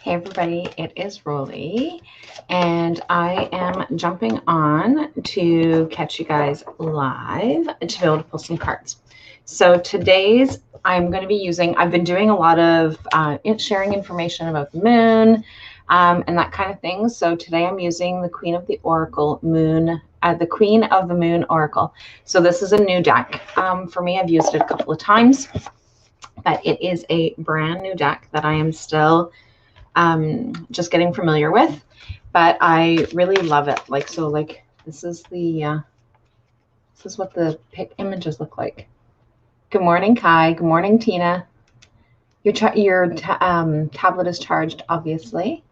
Hey everybody, it is Rolly, and I am jumping on to catch you guys live to be able to pull some cards. So today's I'm going to be using, I've been doing a lot of sharing information about the moon and that kind of thing. So today I'm using the Queen of the Oracle Moon, the Queen of the Moon Oracle. So this is a new deck for me. I've used it a couple of times, but it is a brand new deck that I am still just getting familiar with, but I really love it. This is what the images look like. Good morning, Kai. Good morning, Tina. Your tablet is charged, obviously.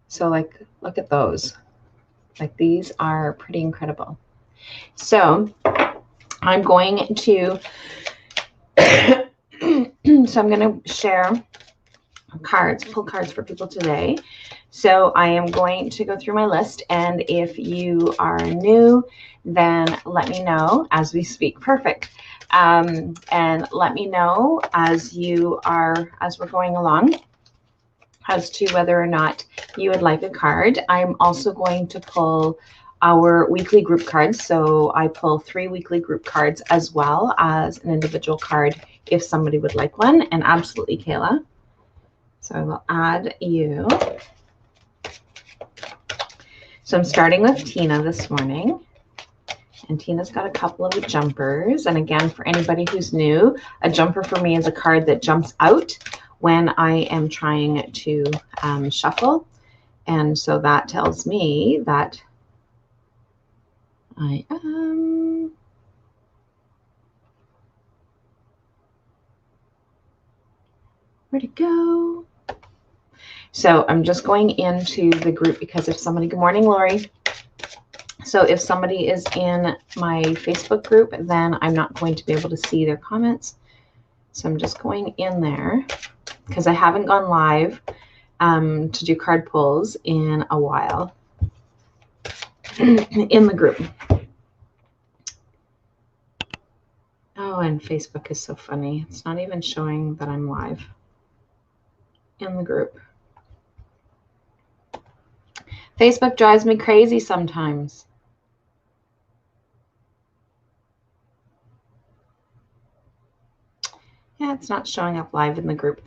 So look at those. These are pretty incredible. So I'm going to I'm going to share pull cards for people today. So I am going to go through my list, and if you are new, then let me know as we speak. Perfect. And let me know as we're going along as to whether or not you would like a card. I'm also going to pull our weekly group cards. So I pull 3 weekly group cards as well as an individual card if somebody would like one. And absolutely, Kayla. So I will add you. So I'm starting with Tina this morning. And Tina's got a couple of jumpers. And again, for anybody who's new, a jumper for me is a card that jumps out when I am trying to shuffle. And so that tells me that I am... Where'd it go? So I'm just going into the group because if somebody, good morning, Lori. So if somebody is in my Facebook group, then I'm not going to be able to see their comments. So I'm just going in there because I haven't gone live to do card pulls in a while in the group. Oh, and Facebook is so funny. It's not even showing that I'm live in the group. Facebook drives me crazy sometimes. Yeah, it's not showing up live in the group.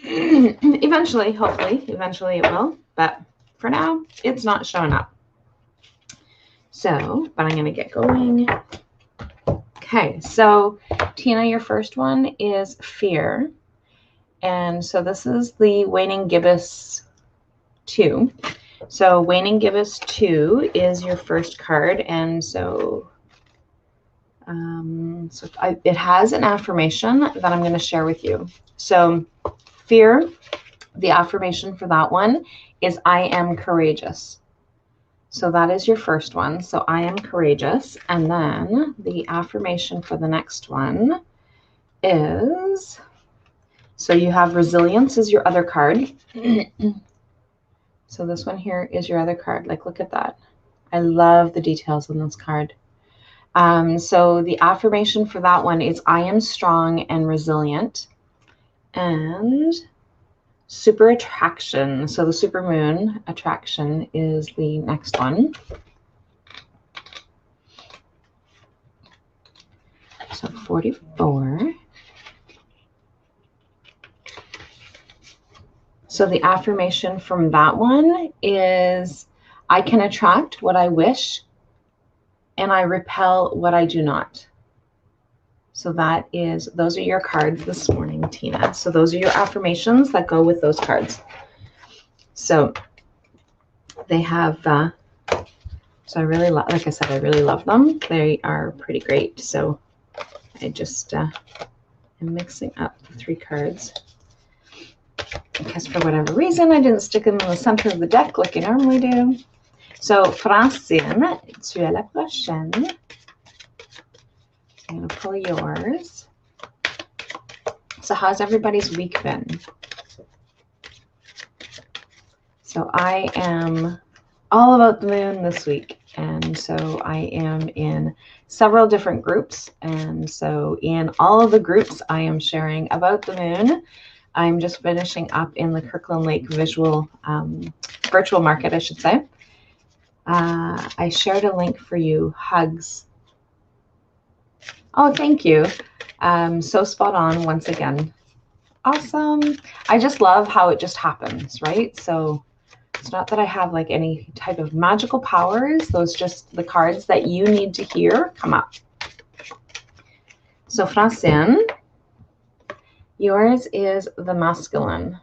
Eventually, hopefully, eventually it will. But for now, it's not showing up. So, but I'm going to get going. Okay, so Tina, your first one is Fear. And so this is the Waning Gibbous 2. So Waning Gibbous 2 is your first card, and so it has an affirmation that I'm going to share with you. So Fear, the affirmation for that one is I am courageous. So that is your first one. So I am courageous. And then the affirmation for the next one is, so you have resilience is your other card. So this one here is your other card. Look at that. I love the details on this card. So the affirmation for that one is I am strong and resilient. And super attraction. So the supermoon attraction is the next one. So 44. So the affirmation from that one is I can attract what I wish and I repel what I do not. So those are your cards this morning, Tina. So those are your affirmations that go with those cards. So they have, so I really love, like I said, I really love them. They are pretty great. So I just am mixing up the 3 cards. Because for whatever reason, I didn't stick them in the center of the deck like I normally do. So, Francine, tu es la prochaine. I'm going to pull yours. So how's everybody's week been? So I am all about the moon this week. And so I am in several different groups. And so in all of the groups, I am sharing about the moon. I'm just finishing up in the Kirkland Lake virtual market, I should say. I shared a link for you. Hugs. Oh, thank you. So spot on once again. Awesome. I just love how it just happens, right? So it's not that I have like any type of magical powers. Those just the cards that you need to hear come up. So Francine, yours is the masculine.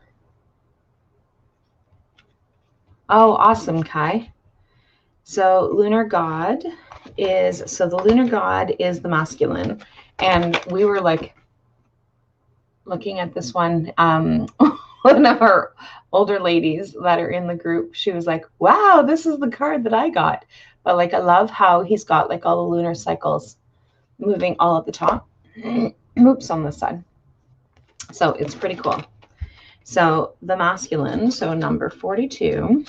Oh, awesome, Kai. So lunar god the lunar god is the masculine. And we were like looking at this one, one of our older ladies that are in the group, she was like, wow, this is the card that I got. But like, I love how he's got like all the lunar cycles moving all at the top. Oops, on this side. So it's pretty cool. So the masculine, so number 42.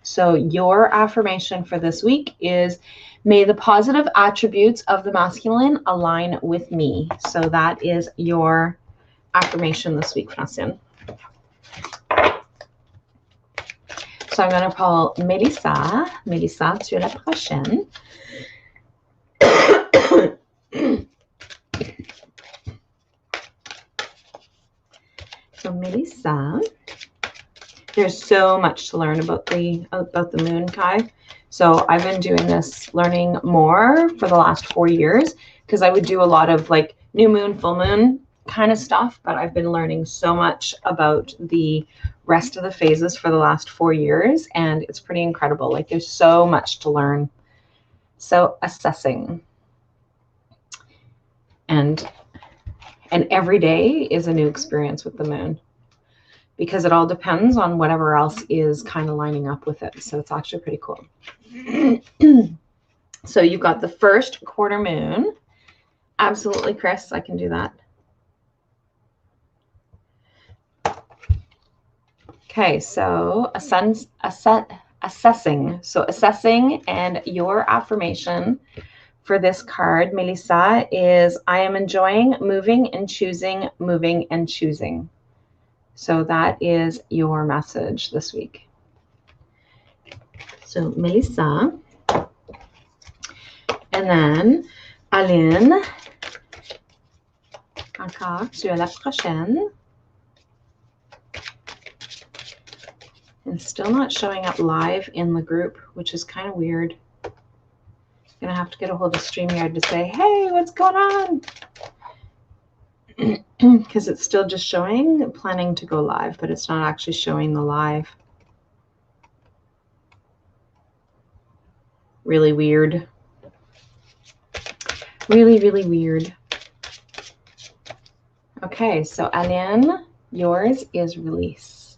So your affirmation for this week is, may the positive attributes of the masculine align with me. So that is your affirmation this week, Francine. So I'm going to call Mélissa. Mélissa, tu es la prochaine. So Mélissa, there's so much to learn about the moon, Kai. So I've been doing this learning more for the last 4 years because I would do a lot of like new moon, full moon kind of stuff, but I've been learning so much about the rest of the phases for the last 4 years, and it's pretty incredible. Like there's so much to learn. So assessing. And every day is a new experience with the moon, because it all depends on whatever else is kind of lining up with it. So it's actually pretty cool. So you've got the first quarter moon. Absolutely, Chris, I can do that. Okay, so assessing. So assessing, and your affirmation for this card, Mélissa, is I am enjoying moving and choosing, moving and choosing. So that is your message this week. So Mélissa. And then Aline. Encore, tu es la prochaine. And still not showing up live in the group, which is kind of weird. Gonna have to get a hold of StreamYard to say, hey, what's going on? Because it's still just showing planning to go live, but it's not actually showing the live. Really weird. Really, really weird. Okay, so Aline, yours is release.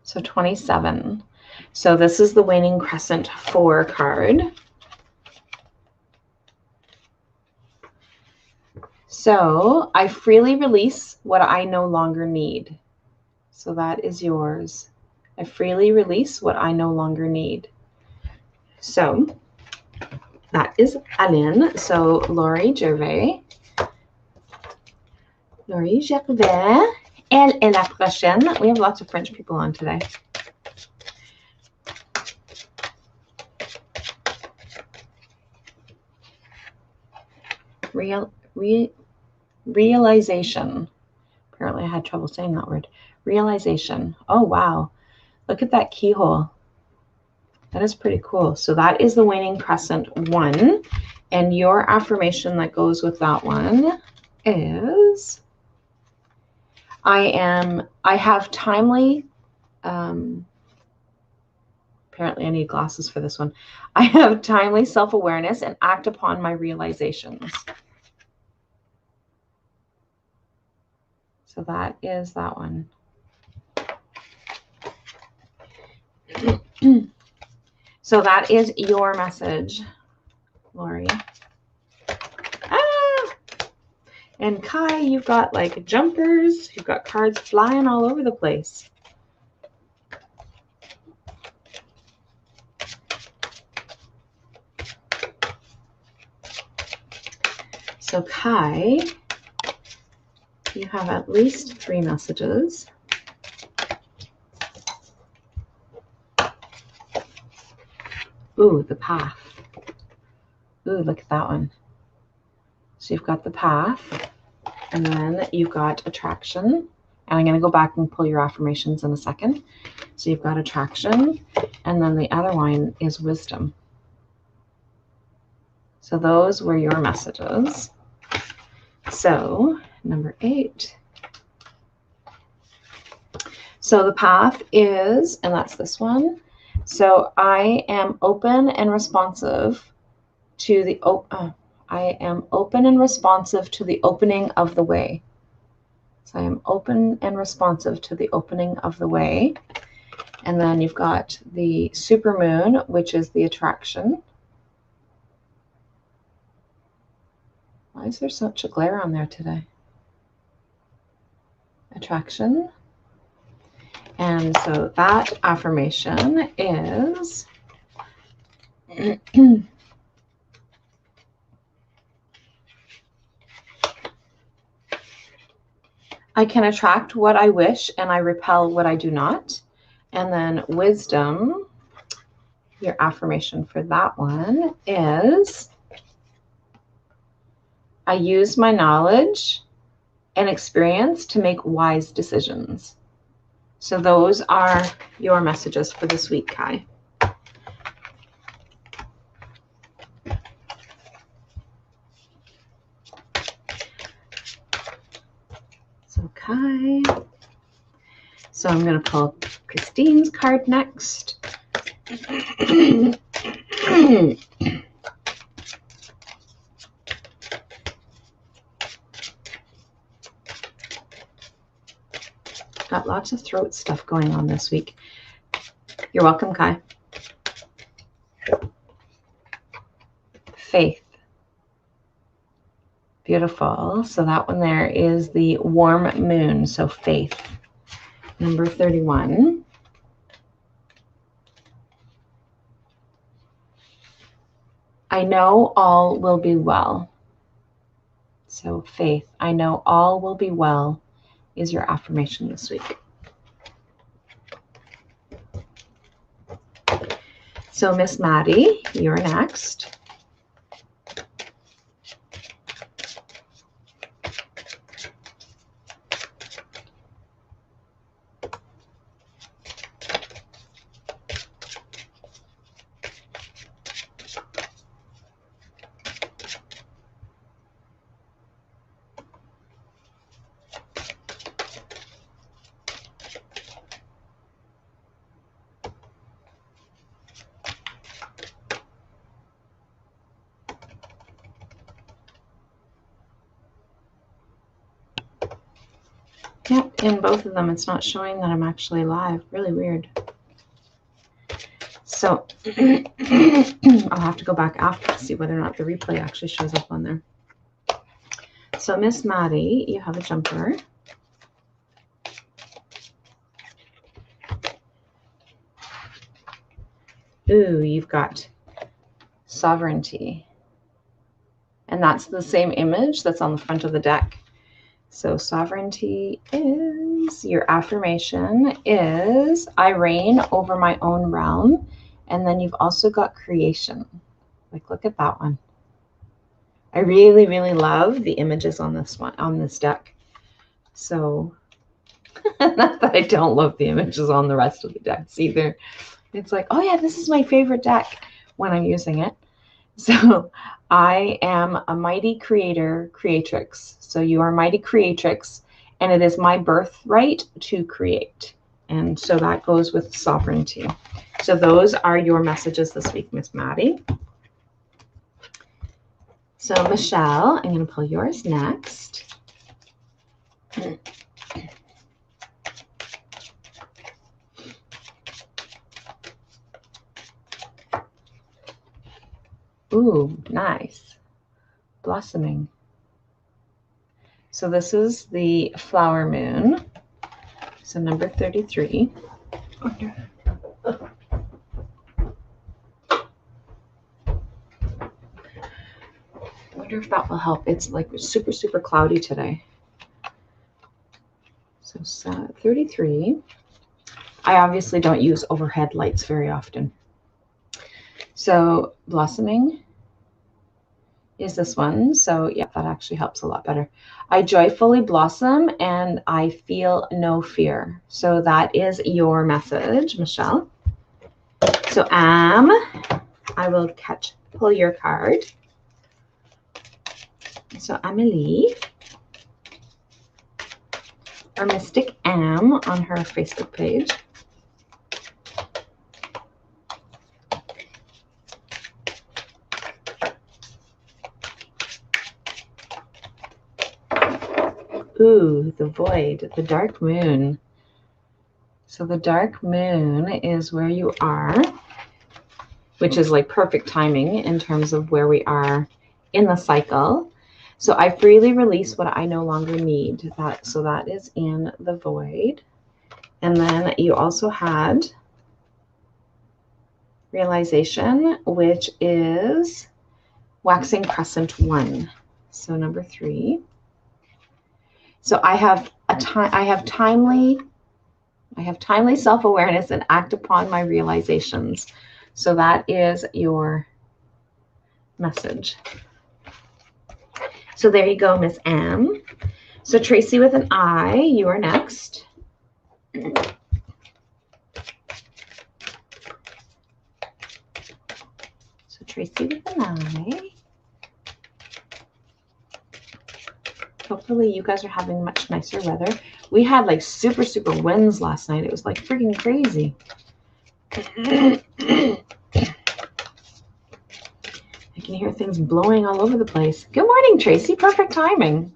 So 27. So this is the waning crescent 4 card. So I freely release what I no longer need. So that is yours. I freely release what I no longer need. So that is Aline. So Laurie Gervais. Laurie Gervais. Elle est la prochaine. We have lots of French people on today. Realization. Apparently I had trouble saying that word. Realization. Oh, wow. Look at that keyhole. That is pretty cool. So that is the waning crescent 1. And your affirmation that goes with that one is, I have timely, apparently I need glasses for this one. I have timely self-awareness and act upon my realizations. So that is that one. So that is your message, Laurie. Ah! And Kai, you've got like jumpers, you've got cards flying all over the place. So Kai, You have at least 3 messages. Ooh, the path. Ooh, look at that one. So you've got the path, and then you've got attraction. And I'm going to go back and pull your affirmations in a second. So you've got attraction, and then the other one is wisdom. So those were your messages. So number 8. So the path is, and that's this one. So I am open and responsive to the I am open and responsive to the opening of the way. So I am open and responsive to the opening of the way. And then you've got the supermoon, which is the attraction. Why is there such a glare on there today? Attraction. And so that affirmation is I can attract what I wish and I repel what I do not. And then wisdom, your affirmation for that one is I use my knowledge and experience to make wise decisions. So those are your messages for this week, Kai. So Kai. So I'm going to pull Christine's card next. Got lots of throat stuff going on this week. You're welcome, Kai. Faith. Beautiful. So that one there is the warm moon. So faith. Number 31. I know all will be well. So faith. I know all will be well is your affirmation this week. So Miss Maddie, you're next. Yep, in both of them, it's not showing that I'm actually live. Really weird. So I'll have to go back after to see whether or not the replay actually shows up on there. So Miss Maddie, you have a jumper. Ooh, you've got sovereignty. And that's the same image that's on the front of the deck. So sovereignty is, your affirmation is, I reign over my own realm. And then you've also got creation. Like, look at that one. I really, really love the images on this one, on this deck. So, not that I don't love the images on the rest of the decks either. It's like, oh yeah, this is my favorite deck when I'm using it. So I am a mighty creator, creatrix. So you are mighty creatrix, and it is my birthright to create. And so that goes with sovereignty. So those are your messages this week, Miss Maddie. So Michelle, I'm going to pull yours next. Ooh, nice. Blossoming. So this is the flower moon. So number 33. I wonder if that will help. It's like super, super cloudy today. So 33. I obviously don't use overhead lights very often. So blossoming is this one. So yeah, that actually helps a lot better. I joyfully blossom and I feel no fear. So that is your message, Michelle. So I will pull your card. So Amelie, or Mystic Am on her Facebook page. Ooh, the void, the dark moon. So the dark moon is where you are, which is like perfect timing in terms of where we are in the cycle. So I freely release what I no longer need. So that is in the void. And then you also had realization, which is waxing crescent 1. So number 3. So I have timely self-awareness and act upon my realizations. So that is your message. So there you go, Miss M. So Tracy with an I, you are next. So Tracy with an I. Hopefully you guys are having much nicer weather. We had like super, super winds last night. It was like freaking crazy. I can hear things blowing all over the place. Good morning, Tracy. Perfect timing.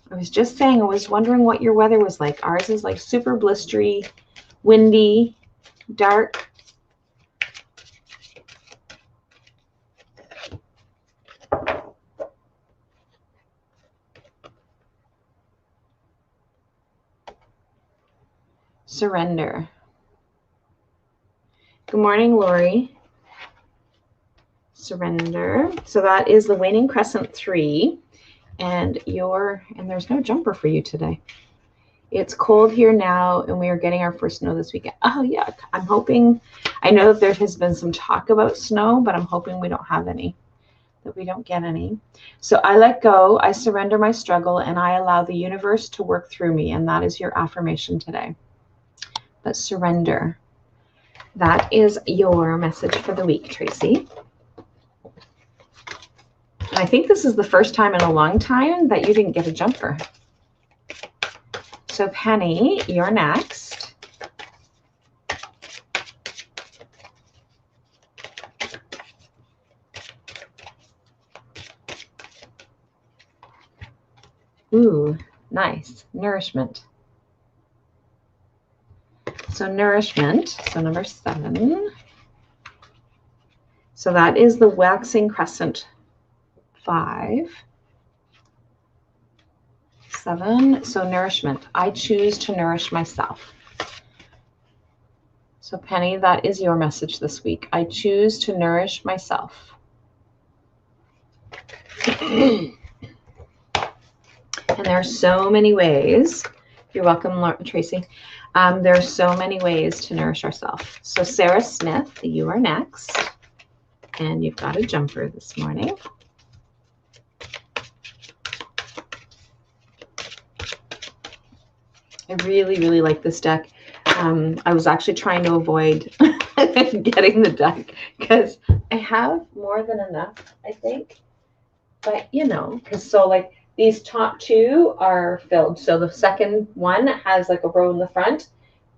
I was just saying, I was wondering what your weather was like. Ours is like super blistery, windy, dark. Surrender. Good morning, Lori. Surrender. So that is the waning crescent 3. And there's no jumper for you today. It's cold here now, and we are getting our first snow this weekend. Oh, yeah. I'm hoping, I know that there has been some talk about snow, but I'm hoping we don't have any, that we don't get any. So I let go, I surrender my struggle, and I allow the universe to work through me. And that is your affirmation today. But surrender. That is your message for the week, Tracy. I think this is the first time in a long time that you didn't get a jumper. So Penny, you're next. Ooh, nice. Nourishment. So nourishment, so number 7. So that is the waxing crescent 5. 7. So nourishment. I choose to nourish myself. So Penny, that is your message this week. I choose to nourish myself. And there are so many ways. You're welcome, Tracy. There are so many ways to nourish ourselves. So Sarah Smith, you are next. And you've got a jumper this morning. I really, really like this deck. I was actually trying to avoid getting the deck because I have more than enough, I think. But, you know, because so like these top 2 are filled. So the second one has like a row in the front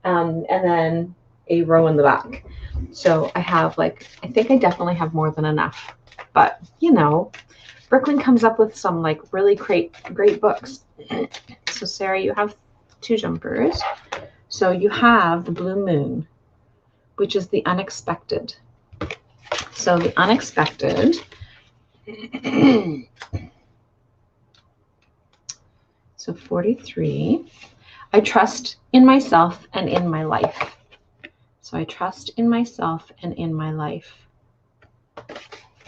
and then a row in the back. So I have like, I think I definitely have more than enough. But, you know, Brooklyn comes up with some like really great books. So Sarah, you have 2 jumpers. So you have the blue moon, which is the unexpected. So the unexpected. So 43. I trust in myself and in my life. So I trust in myself and in my life.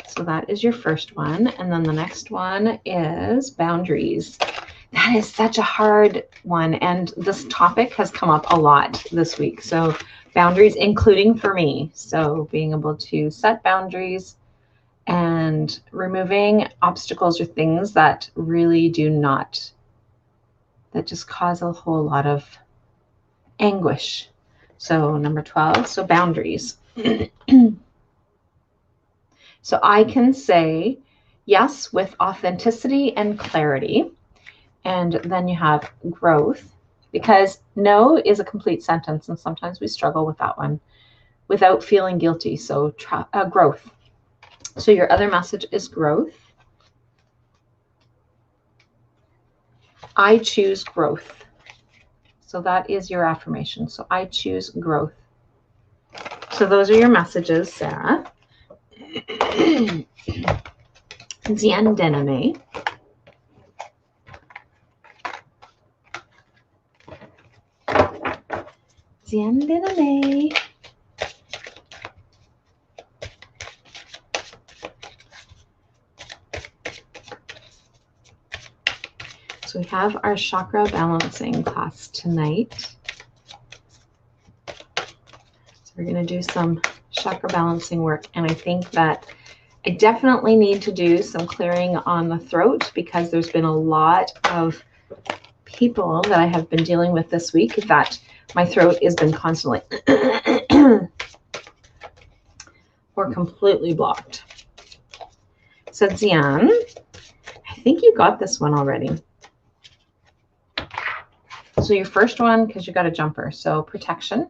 So that is your first one. And then the next one is boundaries. That is such a hard one. And this topic has come up a lot this week. So boundaries, including for me. So being able to set boundaries and removing obstacles or things that really do not, that just cause a whole lot of anguish. So number 12, so boundaries. So I can say yes with authenticity and clarity. And then you have growth, because no is a complete sentence, and sometimes we struggle with that one without feeling guilty. So growth. So your other message is growth. I choose growth. So that is your affirmation. So I choose growth. So those are your messages, Sarah. Zian Dename. Zian Dename. So we have our chakra balancing class tonight. So we're going to do some chakra balancing work. And I think that I definitely need to do some clearing on the throat, because there's been a lot of people that I have been dealing with this week that my throat has been constantly or completely blocked. So Zian, I think you got this one already. So your first one, because you got a jumper, so protection.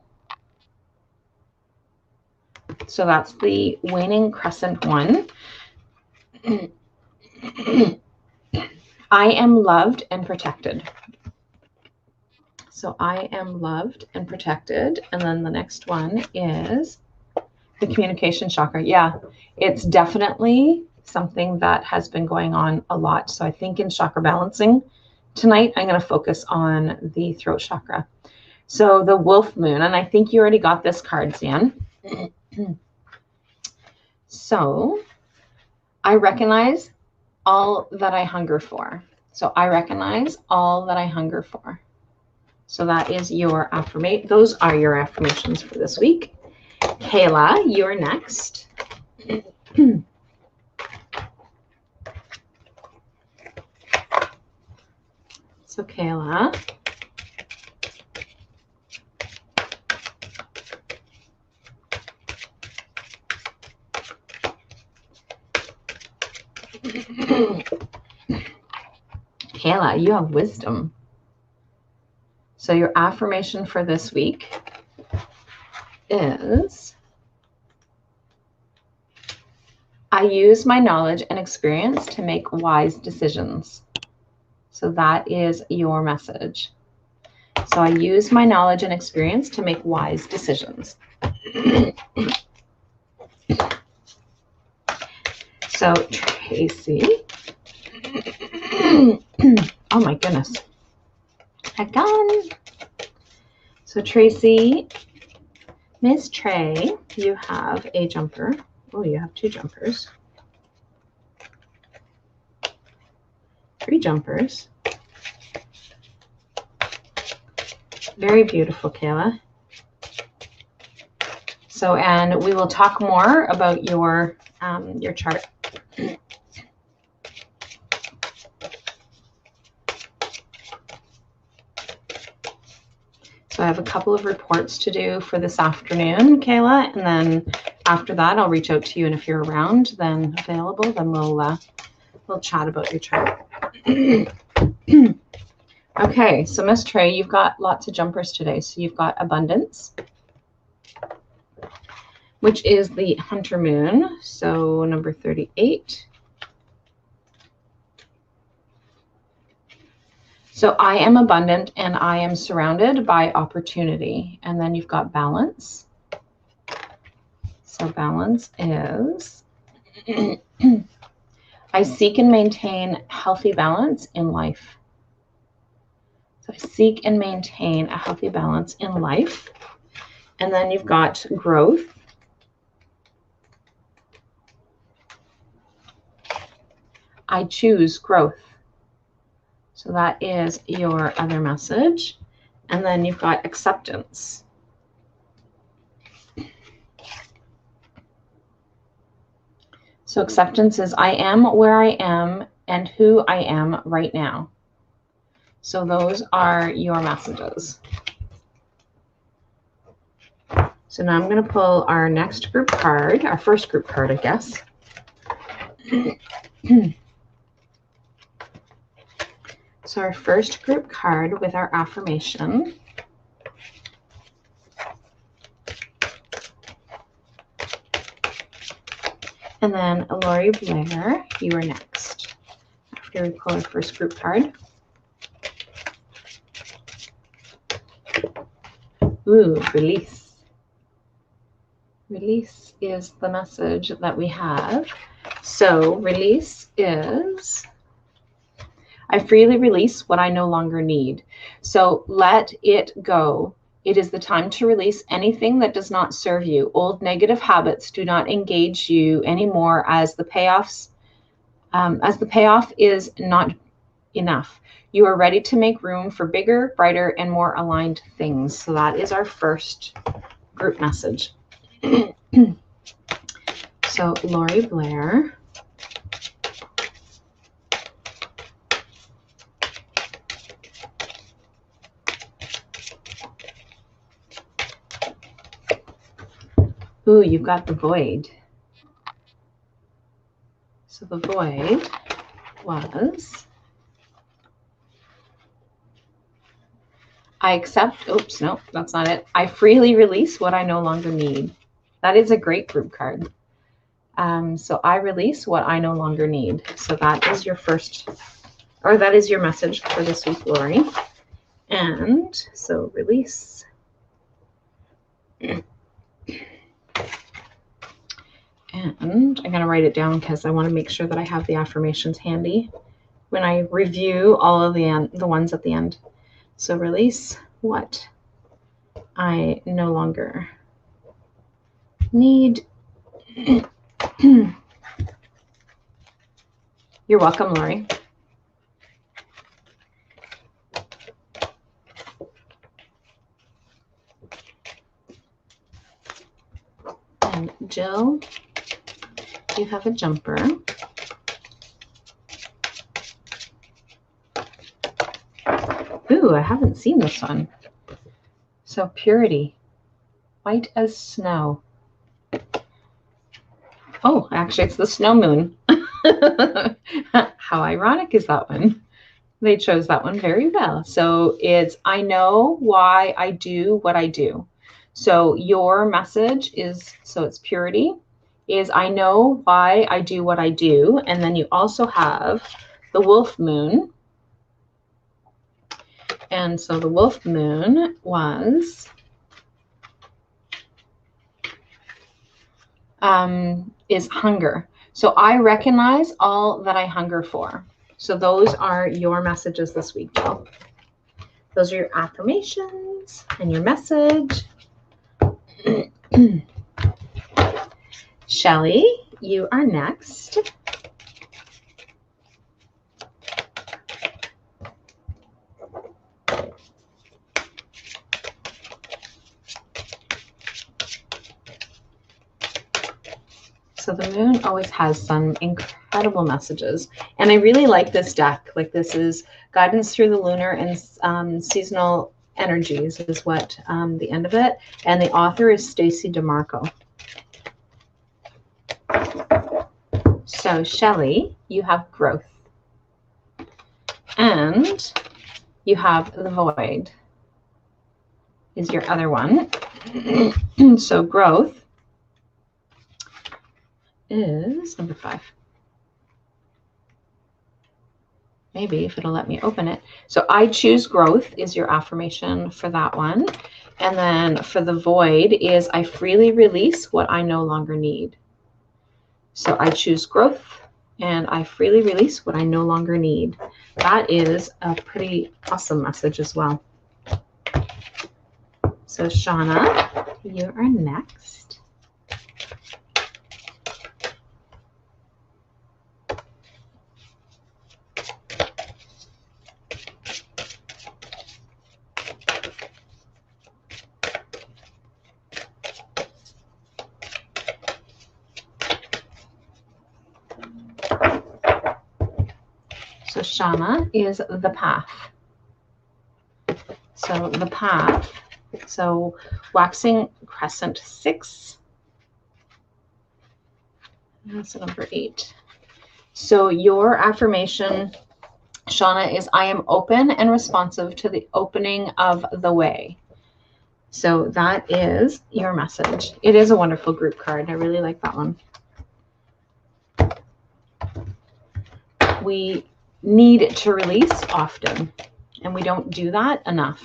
So that's the waning crescent one. I am loved and protected. So I am loved and protected. And then the next one is the communication chakra. Yeah, it's definitely something that has been going on a lot. So I think in chakra balancing tonight, I'm going to focus on the throat chakra. So the wolf moon, and I think you already got this card, Zian. So I recognize all that I hunger for. So I recognize all that I hunger for. So that is your affirmation. Those are your affirmations for this week. Kayla, you're next. So Kayla. Kayla, you have wisdom. So your affirmation for this week is, I use my knowledge and experience to make wise decisions. So that is your message. So I use my knowledge and experience to make wise decisions. So Tracy, oh my goodness, again. So Tracy, Miss Trey, you have a jumper. Oh, you have two jumpers. 3 jumpers. Very beautiful, Kayla. So, and we will talk more about your chart. So I have a couple of reports to do for this afternoon, Kayla, and then after that, I'll reach out to you, and if you're around, then available, then we'll chat about your chart. Okay, so Miss Trey, you've got lots of jumpers today. So you've got abundance, which is the hunter moon. So number 38. So I am abundant and I am surrounded by opportunity. And then you've got balance. So balance is, I seek and maintain healthy balance in life. So I seek and maintain a healthy balance in life. And then you've got growth. I choose growth. So that is your other message. And then you've got acceptance. So acceptance is I am where I am and who I am right now. So those are your messages. So now I'm going to pull our next group card, our first group card, I guess. So our first group card with our affirmation. And then Lori Blair, you are next. After we pull our first group card. Ooh, release. Release is the message that we have. So release is, I freely release what I no longer need. So let it go. It is the time to release anything that does not serve you. Old negative habits do not engage you anymore as the payoff is not enough. You are ready to make room for bigger, brighter, and more aligned things. So that is our first group message. So Lori Blair. Ooh, you've got the void. So the void was, I accept, oops, no, that's not it. I freely release what I no longer need. That is a great group card. So I release what I no longer need. So that is your first, or that is your message for this week, Lori. And so release. And I'm going to write it down because I want to make sure that I have the affirmations handy when I review all of the ones at the end. So release what I no longer need. You're welcome, Lori. And Jill, you have a jumper. Ooh, I haven't seen this one. So purity, white as snow. Oh, actually, it's the snow moon. How ironic is that one? They chose that one very well. So it's, I know why I do what I do. So your message is, so it's purity, is I know why I do what I do. And then you also have the wolf moon. And so the wolf moon was, is hunger. So I recognize all that I hunger for. So those are your messages this week, Jill. Those are your affirmations and your message. Shelley, you are next. So the moon always has some incredible messages. And I really like this deck. Like this is guidance through the lunar and seasonal energies is what the end of it. And the author is Stacey DeMarco. So Shelley, you have growth. And you have the void is your other one. So growth is number 5. Maybe if it'll let me open it. So I choose growth is your affirmation for that one. And then for the void is I freely release what I no longer need. So I choose growth and I freely release what I no longer need. That is a pretty awesome message as well. So Shauna, you are next. So Shauna is the path. So the path. So waxing crescent 6. That's number 8. So your affirmation, Shauna, is I am open and responsive to the opening of the way. So that is your message. It is a wonderful group card. I really like that one. We need to release often, and we don't do that enough.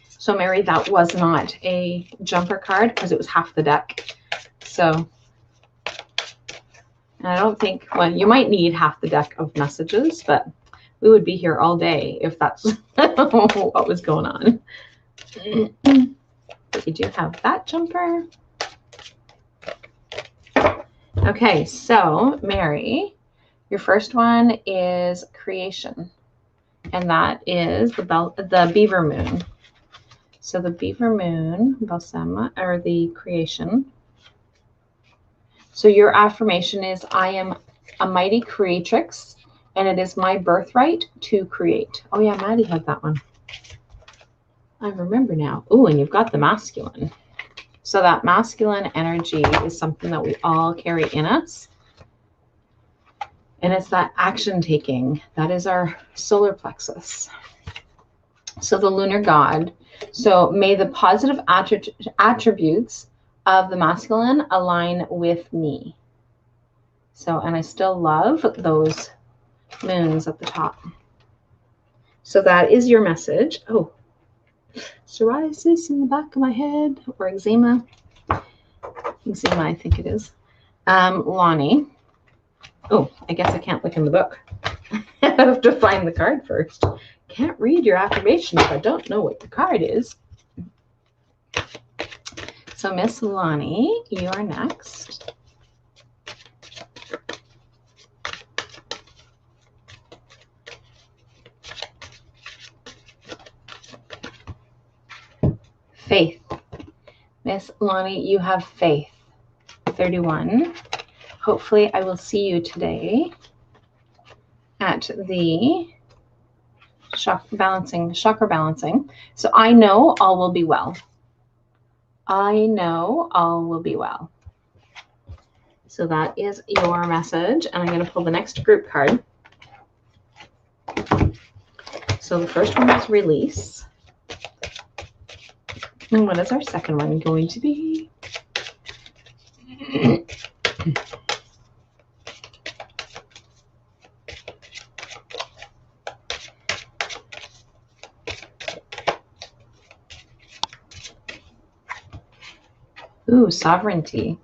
So Mary, that was not a jumper card because it was half the deck. So, and I don't think, well, you might need half the deck of messages, but we would be here all day if that's what was going on. But you do have that jumper. Okay, so Mary, your first one is creation, and that is the beaver moon. So the beaver moon, Balsama, or the creation. So your affirmation is I am a mighty creatrix, and it is my birthright to create. Oh yeah, Maddie had that one. I remember now. Oh, and you've got the masculine. So that masculine energy is something that we all carry in us. And it's that action taking. That is our solar plexus. So the lunar god. So may the positive attributes of the masculine align with me. So, and I still love those moons at the top. So that is your message. Oh, psoriasis in the back of my head, or eczema. Eczema, I think it is. Lonnie. Oh, I guess I can't look in the book. I have to find the card first. Can't read your affirmation if I don't know what the card is. So Miss Lonnie, you are next. Faith. Miss Lonnie, you have faith. 31. Hopefully I will see you today at the chakra balancing. So I know all will be well. I know all will be well. So that is your message. And I'm going to pull the next group card. So the first one is release. And what is our second one going to be? Ooh, sovereignty.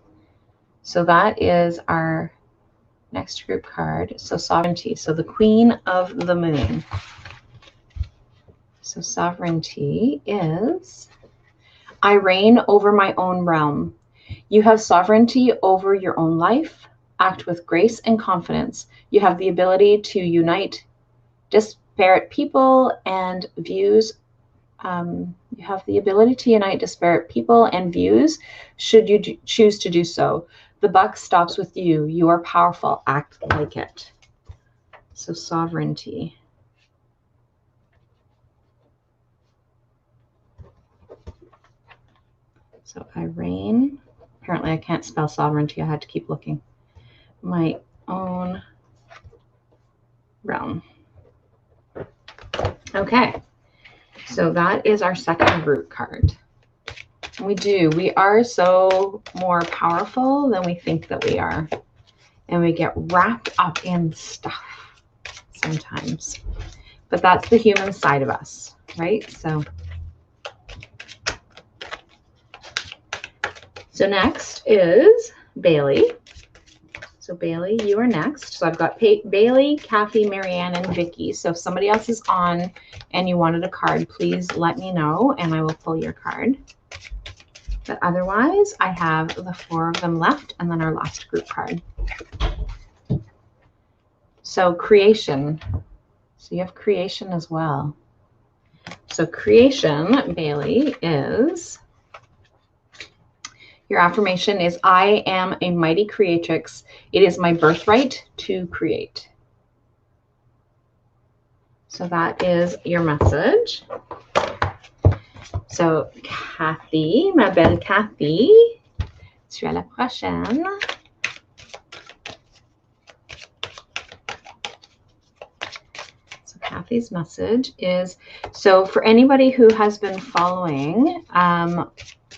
So that is our next group card. So sovereignty. So the queen of the moon. So sovereignty is I reign over my own realm. You have sovereignty over your own life. Act with grace and confidence. You have the ability to unite disparate people and views. You have the ability to unite disparate people and views should you choose to do so. The buck stops with you. You are powerful. Act like it. So sovereignty. So I reign. Apparently I can't spell sovereignty. I had to keep looking. My own realm. Okay. So that is our second group card. We are so more powerful than we think that we are. And we get wrapped up in stuff sometimes. But that's the human side of us, right? So next is Bailey. So Bailey, you are next. So I've got Bailey, Kathy, Marianne, and Vicky. So if somebody else is on and you wanted a card, please let me know and I will pull your card. But otherwise, I have the 4 of them left and then our last group card. So creation. So you have creation as well. So creation, Bailey, is Your affirmation is, I am a mighty creatrix. It is my birthright to create. So that is your message. So, Kathy, ma belle Kathy, tu es la prochaine. So Kathy's message is, so for anybody who has been following,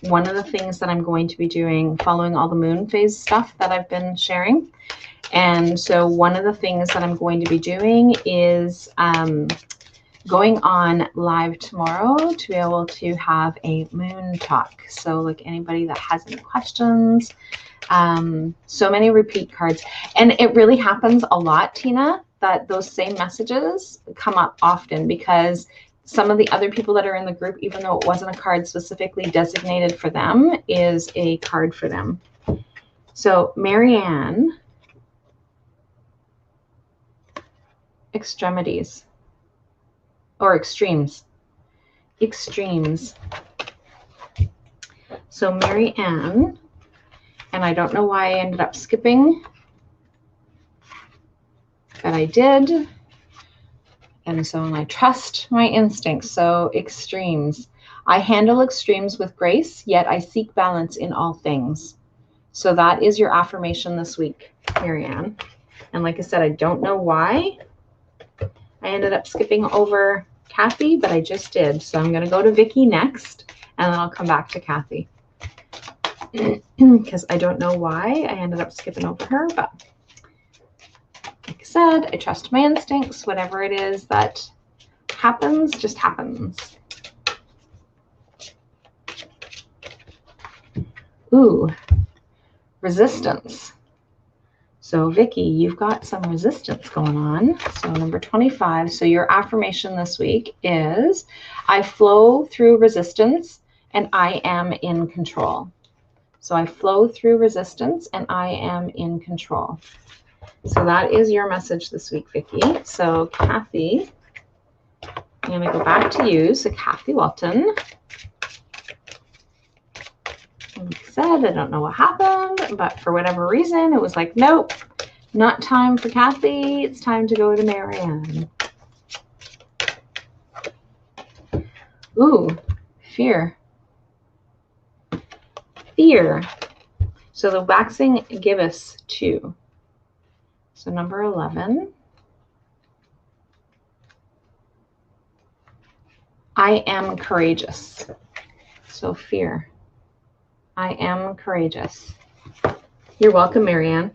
one of the things that I'm going to be doing, following all the moon phase stuff that I've been sharing. And so one of the things that I'm going to be doing is going on live tomorrow to be able to have a moon talk. So like anybody that has any questions, so many repeat cards. And it really happens a lot, Tina, that those same messages come up often because some of the other people that are in the group, even though it wasn't a card specifically designated for them, is a card for them. So Marianne, extremities or extremes. Extremes. So Marianne, and I don't know why I ended up skipping, but I did. And so I trust my instincts. So extremes. I handle extremes with grace, yet I seek balance in all things. So that is your affirmation this week, Marianne. And like I said, I don't know why I ended up skipping over Kathy, but I just did. So I'm going to go to Vicky next, and then I'll come back to Kathy. Because I don't know why I ended up skipping over her, but like I said, I trust my instincts. Whatever it is that happens, just happens. Ooh, resistance. So Vicky, you've got some resistance going on. So number 25. So your affirmation this week is, I flow through resistance and I am in control. So I flow through resistance and I am in control. So that is your message this week, Vicky. So Kathy, I'm going to go back to you. So Kathy Walton. Like I said, I don't know what happened, but for whatever reason, it was like, nope, not time for Kathy. It's time to go to Marianne. Ooh, fear. Fear. So the waxing gibbous 2. So number 11. I am courageous. So fear. I am courageous. You're welcome, Marianne.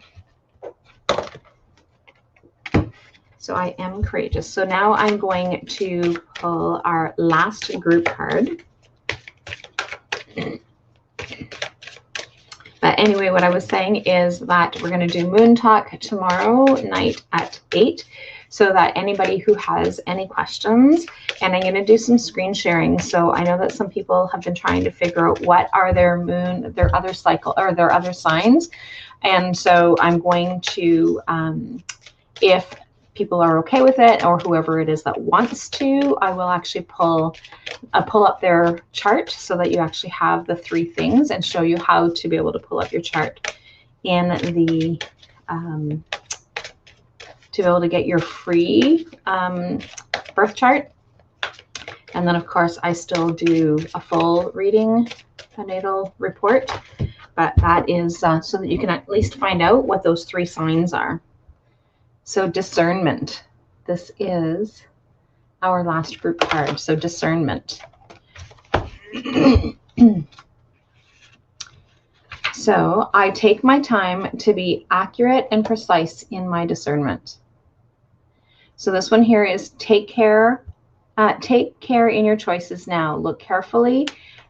So I am courageous. So now I'm going to pull our last group card. But anyway, what I was saying is that we're going to do Moon Talk tomorrow night at 8, so that anybody who has any questions, and I'm going to do some screen sharing. So I know that some people have been trying to figure out what are their moon, their other cycle, or their other signs. And so I'm going to, if people are okay with it, or whoever it is that wants to, I will actually pull up their chart so that you actually have the 3 things and show you how to be able to pull up your chart in the to be able to get your free birth chart. And then of course I still do a full reading, a natal report, but that is so that you can at least find out what those 3 signs are. So discernment, this is our last group card. So discernment. So I take my time to be accurate and precise in my discernment. So this one here is take care in your choices now. Look carefully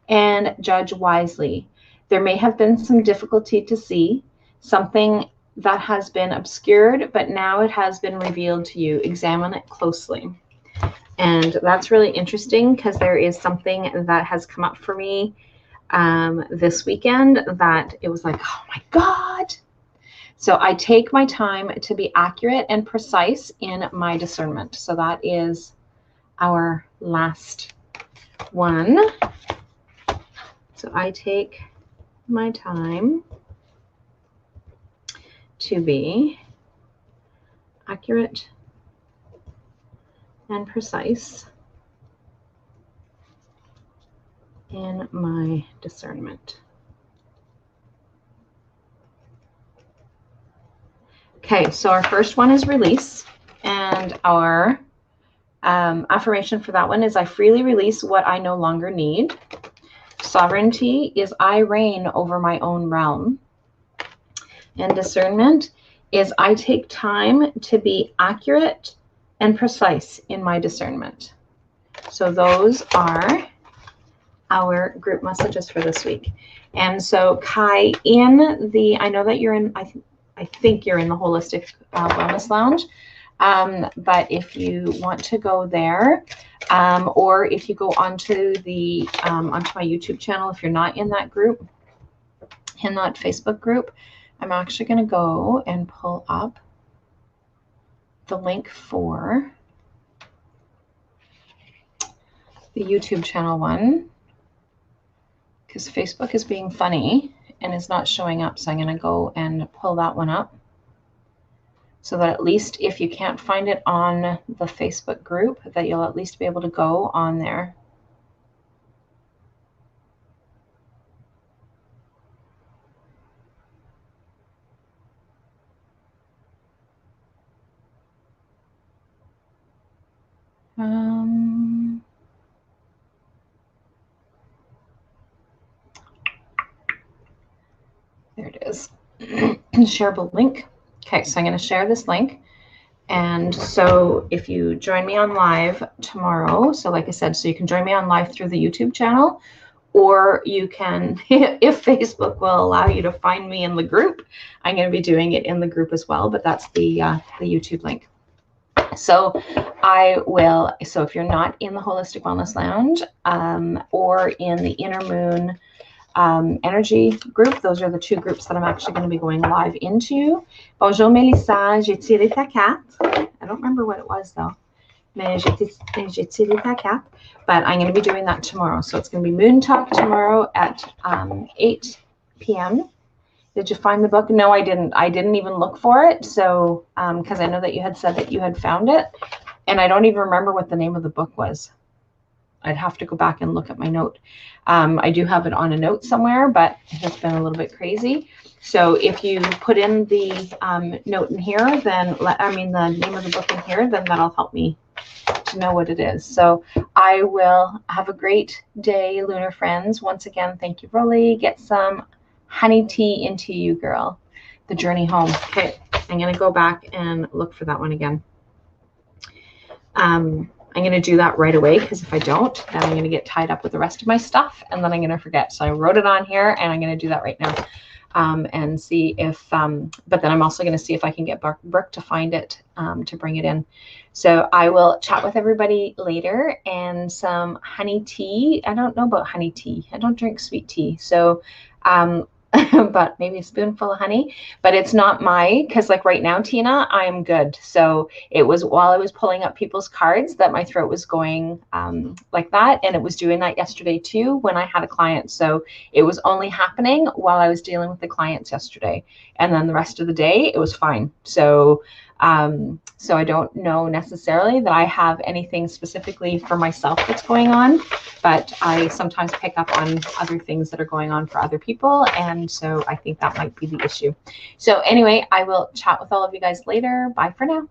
and judge wisely. There may have been some difficulty to see, something that has been obscured, but now it has been revealed to you. Examine it closely. And that's really interesting because there is something that has come up for me this weekend that it was like, oh my God. So I take my time to be accurate and precise in my discernment. So that is our last one. So I take my time to be accurate and precise in my discernment. Okay, so our first one is release, and our affirmation for that one is I freely release what I no longer need. Sovereignty is I reign over my own realm. And discernment is I take time to be accurate and precise in my discernment. So those are our group messages for this week. And so Kai, I know that you're in, I think you're in the Holistic Wellness Lounge, but if you want to go there, or if you go onto my YouTube channel, if you're not in that group, in that Facebook group, I'm actually going to go and pull up the link for the YouTube channel one, because Facebook is being funny and is not showing up. So I'm going to go and pull that one up so that at least if you can't find it on the Facebook group, that you'll at least be able to go on there. There it is. Shareable link. Okay, so I'm going to share this link. And so if you join me on live tomorrow, so like I said, so you can join me on live through the YouTube channel, or you can, if Facebook will allow you to find me in the group, I'm going to be doing it in the group as well, but that's the YouTube link. So so if you're not in the Holistic Wellness Lounge, or in the Inner Moon energy group, those are the two groups that I'm actually going to be going live into. Bonjour Mélissa, j'ai tiré ta carte. I don't remember what it was though. Mais j'ai tiré ta carte. But I'm going to be doing that tomorrow. So it's going to be Moon Talk tomorrow at 8 p.m. Did you find the book? No, I didn't. I didn't even look for it. So, because I know that you had said that you had found it, and I don't even remember what the name of the book was. I'd have to go back and look at my note. I do have it on a note somewhere, but it has been a little bit crazy. So if you put in the note in here, then the name of the book in here, then that'll help me to know what it is. So I will have a great day, Lunar friends. Once again, thank you, Rolly. Get some honey tea into you, girl. The journey home. Okay, I'm going to go back and look for that one again. I'm going to do that right away, because if I don't, then I'm going to get tied up with the rest of my stuff, and then I'm going to forget. So I wrote it on here, and I'm going to do that right now, and see if, but then I'm also going to see if I can get Brooke to find it, to bring it in. So I will chat with everybody later, and some honey tea. I don't know about honey tea. I don't drink sweet tea. So, but maybe a spoonful of honey, but it's not because like right now, Tina, I'm good. So it was while I was pulling up people's cards that my throat was going like that. And it was doing that yesterday too, when I had a client. So it was only happening while I was dealing with the clients yesterday. And then the rest of the day, it was fine. So I don't know necessarily that I have anything specifically for myself that's going on, but I sometimes pick up on other things that are going on for other people. And so I think that might be the issue. So anyway, I will chat with all of you guys later. Bye for now.